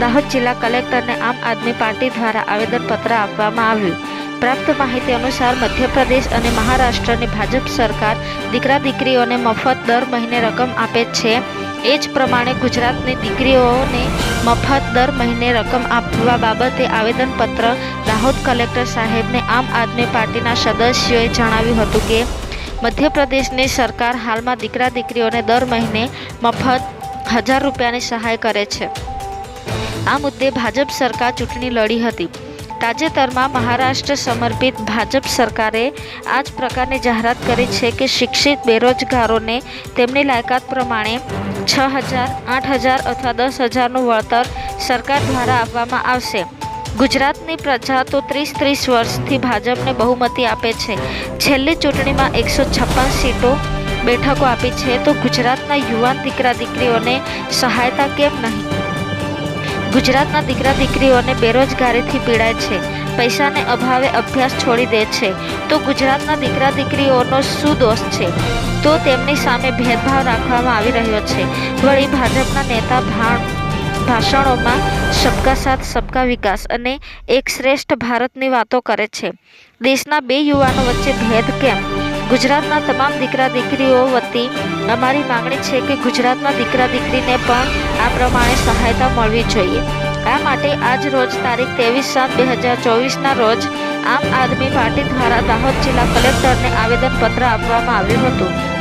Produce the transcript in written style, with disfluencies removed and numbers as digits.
દાહોદ જિલ્લા કલેક્ટરને આમ આદમી પાર્ટી દ્વારા આવેદનપત્ર આપવામાં આવ્યું। પ્રાપ્ત માહિતી અનુસાર મધ્યપ્રદેશ અને મહારાષ્ટ્રની ભાજપ સરકાર દીકરા દીકરીઓને મફત દર મહિને રકમ આપે છે। એ જ પ્રમાણે ગુજરાતની દીકરીઓને મફત દર મહિને રકમ આપવા બાબતે આવેદનપત્ર દાહોદ કલેક્ટર સાહેબને આમ આદમી પાર્ટીના સદસ્યોએ જણાવ્યું હતું કે મધ્યપ્રદેશની સરકાર હાલમાં દીકરા દીકરીઓને દર મહિને મફત 1000 રૂપિયાની સહાય કરે છે। આ મુદ્દે ભાજપ સરકાર ચૂંટણી લડી હતી। તાજેતરમાં મહારાષ્ટ્ર સમર્પિત ભાજપ સરકારે આ જ પ્રકારની જાહેરાત કરી છે કે શિક્ષિત બેરોજગારોને તેમની લાયકાત પ્રમાણે 6000, 8000 અથવા 10,000નું વળતર સરકાર દ્વારા આપવામાં આવશે। ગુજરાતની પ્રજા તો 30 વર્ષથી ભાજપને બહુમતી આપે છે। છેલ્લી ચૂંટણીમાં 156 સીટો બેઠકો આપી છે, તો ગુજરાતના યુવાન દીકરા દીકરીઓને સહાયતા કેમ નહીં? ગુજરાતના દીકરા દીકરીઓને બેરોજગારીથી પીડાય છે, પૈસાને અભાવે અભ્યાસ છોડી દે છે, તો ગુજરાતના દીકરા દીકરીઓનો શું દોષ છે? તો તેમની સામે ભેદભાવ રાખવામાં આવી રહ્યો છે। વળી ભાજપના નેતા ભાષણોમાં સબકા સાથ સબકા વિકાસ અને એક શ્રેષ્ઠ ભારતની વાતો કરે છે। દેશના બે યુવાનો વચ્ચે ભેદ કેમ? ગુજરાતના તમામ દીકરા દીકરીઓ વતી અમારી માંગણી છે કે ગુજરાતના દીકરા દીકરીને પણ આ પ્રમાણે સહાયતા મળવી જોઈએ। આ માટે આજ રોજ તારીખ 23/7/2024ના રોજ આમ આદમી પાર્ટી દ્વારા દાહોદ જિલ્લા કલેક્ટરને આવેદનપત્ર આપવામાં આવ્યું હતું।